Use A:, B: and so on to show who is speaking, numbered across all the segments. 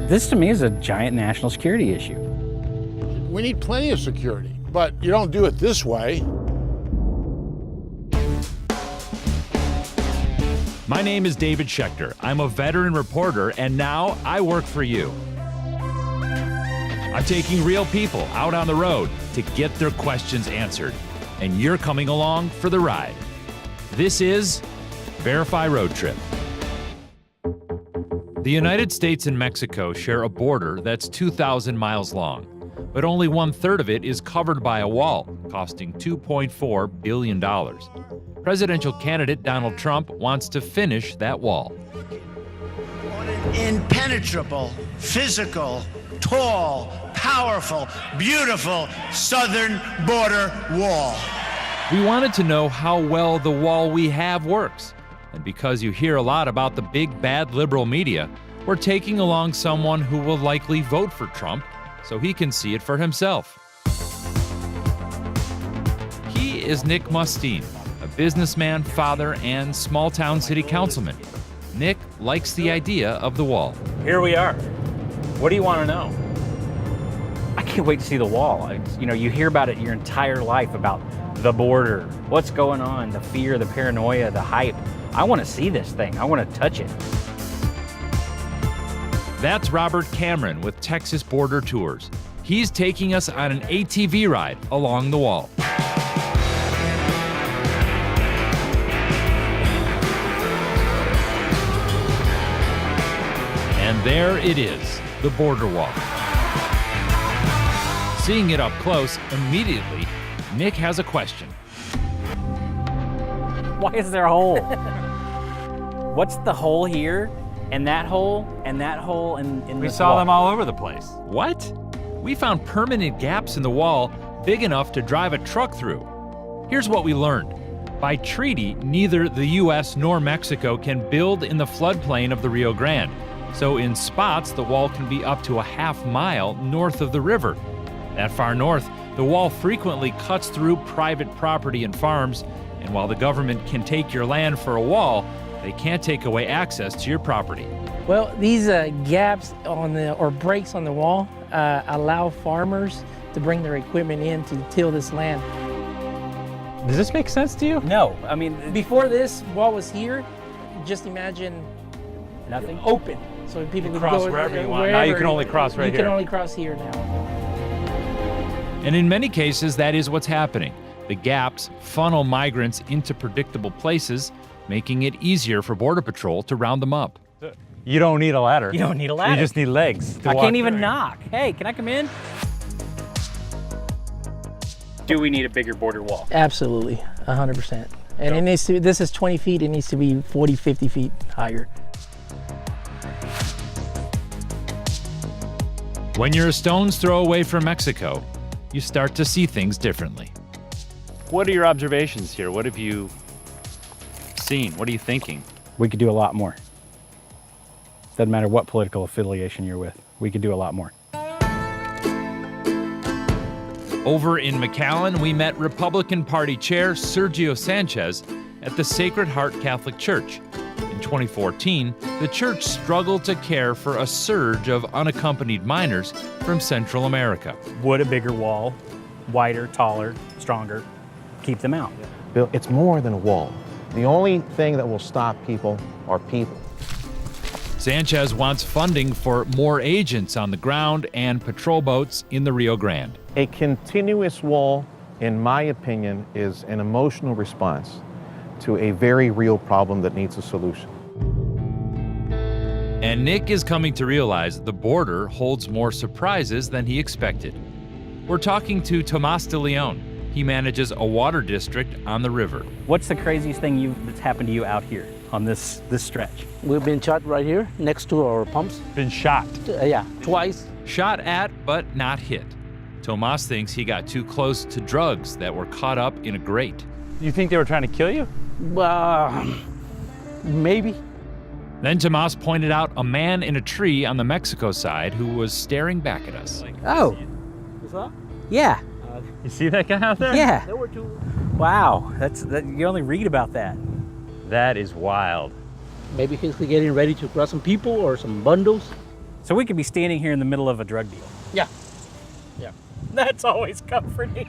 A: This to me is a giant national security issue.
B: We need plenty of security, but you don't do it this way.
C: My name is David Schechter. I'm a veteran reporter, and now I work for you. I'm taking real people out on the road to get their questions answered, and you're coming along for the ride. This is Verify Road Trip. The United States and Mexico share a border that's 2,000 miles long, but only 1/3 of it is covered by a wall, costing $2.4 billion. Presidential candidate Donald Trump wants to finish that wall.
D: On an impenetrable, physical, tall, powerful, beautiful southern border wall.
C: We wanted to know how well the wall we have works. And because you hear a lot about the big bad liberal media, we're taking along someone who will likely vote for Trump so he can see it for himself. He is Nick Mustine, a businessman, father, and small-town city councilman. Nick likes the idea of the wall.
A: Here we are. What do you want to know? I can't wait to see the wall. You hear about it your entire life, about the border, what's going on, the fear, the paranoia, the hype. I want to see this thing. I want to touch it.
C: That's Robert Cameron with Texas Border Tours. He's taking us on an ATV ride along the wall. And there it is, the border wall. Seeing it up close, immediately, Nick has a question.
A: Why is there a hole? What's the hole here, and that hole, and that hole, and in
E: We
A: this
E: saw
A: wall?
E: them all over the place.
C: What? We found permanent gaps in the wall big enough to drive a truck through. Here's what we learned. By treaty, neither the U.S. nor Mexico can build in the floodplain of the Rio Grande. So in spots, the wall can be up to a half mile north of the river. That far north, the wall frequently cuts through private property and farms, and while the government can take your land for a wall, they can't take away access to your property.
F: Well, these gaps or breaks on the wall allow farmers to bring their equipment in to till this land.
E: Does this make sense to you?
A: No, I mean,
F: Before this wall was here, just imagine
A: nothing.
F: open. So people could
E: cross
F: go
E: wherever you want. Now you can only cross right
F: You
E: here.
F: can only cross here now.
C: And in many cases, that is what's happening. The gaps funnel migrants into predictable places, making it easier for Border Patrol to round them up.
E: You don't need a ladder.
A: You don't need a ladder.
E: You just need legs. To
A: I
E: walk
A: can't even
E: through.
A: knock. Hey, can I come in? Do we need a bigger border wall?
F: Absolutely, 100%. And it needs to. This is 20 feet. It needs to be 40, 50 feet higher.
C: When you're a stone's throw away from Mexico, you start to see things differently.
E: What are your observations here? What have you seen? What are you thinking?
A: We could do a lot more. Doesn't matter what political affiliation you're with. We could do a lot more.
C: Over in McAllen, we met Republican Party Chair Sergio Sanchez at the Sacred Heart Catholic Church. In 2014, the church struggled to care for a surge of unaccompanied minors from Central America.
A: Would a bigger wall, wider, taller, stronger, keep them out?
G: Bill, it's more than a wall. The only thing that will stop people are people.
C: Sanchez wants funding for more agents on the ground and patrol boats in the Rio Grande.
G: A continuous wall, in my opinion, is an emotional response to a very real problem that needs a solution.
C: And Nick is coming to realize the border holds more surprises than he expected. We're talking to Tomas de Leon. He manages a water district on the river.
A: What's the craziest thing that's happened to you out here on this stretch?
H: We've been shot right here next to our pumps.
E: Been shot.
H: Yeah, twice.
C: Shot at, but not hit. Tomas thinks he got too close to drugs that were caught up in a grate.
E: You think they were trying to kill you?
H: Maybe.
C: Then Tomas pointed out a man in a tree on the Mexico side who was staring back at us.
A: Oh, yeah,
E: You see that guy out there?
A: yeah.
H: There were two.
A: Wow, you only read about that.
E: That is wild.
H: Maybe he's getting ready to grab some people or some bundles.
A: So we could be standing here in the middle of a drug deal.
B: Yeah. Yeah.
A: That's always comforting.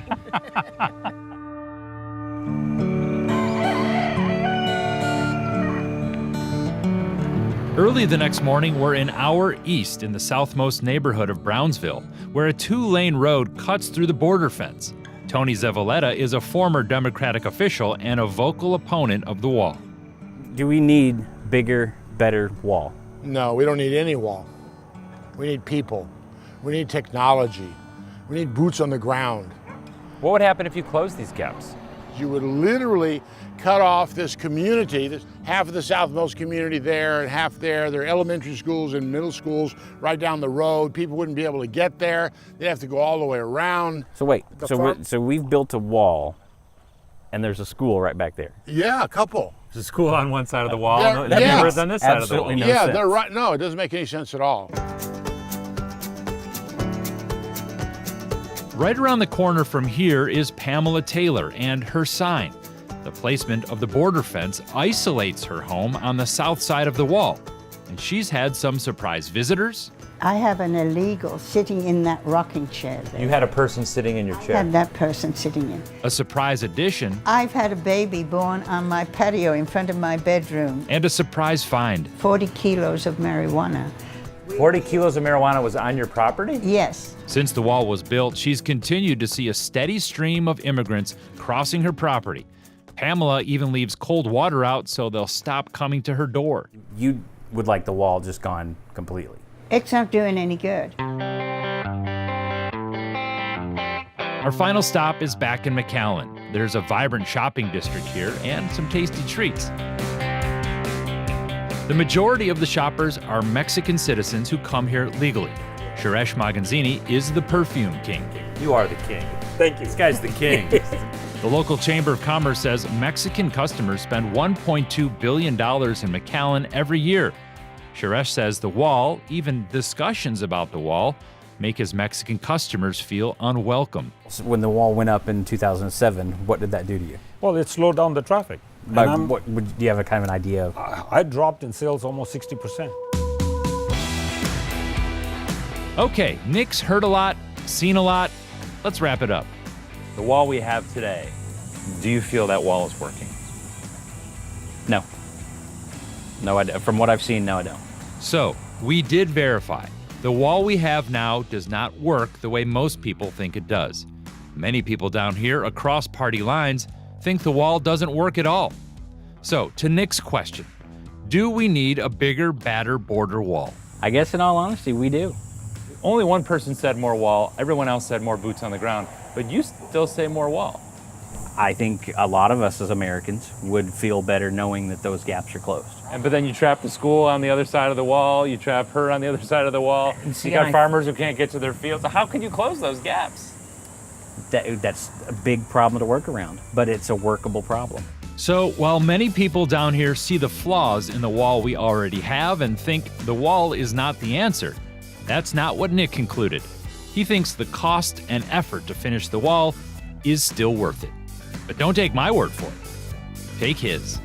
C: Early the next morning, we're an hour east in the southmost neighborhood of Brownsville, where a 2-lane road cuts through the border fence. Tony Zavaleta is a former Democratic official and a vocal opponent of the wall.
A: Do we need bigger, better wall?
B: No, we don't need any wall. We need people. We need technology. We need boots on the ground.
E: What would happen if you closed these gaps?
B: You would literally cut off this community, this half of the southmost community there and half there. There are elementary schools and middle schools right down the road. People wouldn't be able to get there. They'd have to go all the way around.
A: So wait,
B: The
A: so,
B: farm-
A: so we've built a wall, and there's a school right back there.
B: Yeah, a couple.
E: There's a school on one side of the wall,
B: There-
E: and the
B: yeah.
E: neighborhood's on this side of the
A: Absolutely
E: wall.
A: no
B: yeah,
A: sense.
B: they're right. No, it doesn't make any sense at all.
C: Right around the corner from here is Pamela Taylor and her sign. The placement of the border fence isolates her home on the south side of the wall, and she's had some surprise visitors.
I: I have an illegal sitting in that rocking chair there.
E: You had a person sitting in your
I: I
E: chair.
I: had that person sitting in.
C: A surprise addition,
I: I've had a baby born on my patio in front of my bedroom.
C: and a surprise find.
I: 40 kilos of marijuana.
E: 40 kilos of marijuana was on your property?
I: Yes.
C: Since the wall was built, she's continued to see a steady stream of immigrants crossing her property. Pamela even leaves cold water out so they'll stop coming to her door.
A: You would like the wall just gone completely.
I: It's not doing any good.
C: Our final stop is back in McAllen. There's a vibrant shopping district here and some tasty treats. The majority of the shoppers are Mexican citizens who come here legally. Suresh Maganzini is the perfume king.
E: You are the king. Thank you. This guy's the king.
C: The local Chamber of Commerce says Mexican customers spend $1.2 billion in McAllen every year. Suresh says the wall, even discussions about the wall, make his Mexican customers feel unwelcome.
A: So when the wall went up in 2007, what did that do to you?
J: Well, it slowed down the traffic.
A: Like,
J: And
A: do you have a kind of an idea of?
J: I dropped in sales almost 60%.
C: Okay, Nick's heard a lot, seen a lot. Let's wrap it up.
E: The wall we have today, do you feel that wall is working?
A: No. No, I don't. From what I've seen, no, I don't.
C: So, we did verify. The wall we have now does not work the way most people think it does. Many people down here across party lines think the wall doesn't work at all. So, to Nick's question, do we need a bigger, badder border wall?
A: I guess in all honesty, we do.
E: Only one person said more wall, everyone else said more boots on the ground, but you still say more wall.
A: I think a lot of us as Americans would feel better knowing that those gaps are closed.
E: But then you trap the school on the other side of the wall, you trap her on the other side of the wall.
A: See,
E: You got
A: I-
E: farmers who can't get to their fields. How can you close those gaps?
A: That's a big problem to work around, but it's a workable problem.
C: So, while many people down here see the flaws in the wall we already have and think the wall is not the answer, that's not what Nick concluded. He thinks the cost and effort to finish the wall is still worth it. But don't take my word for it. Take his.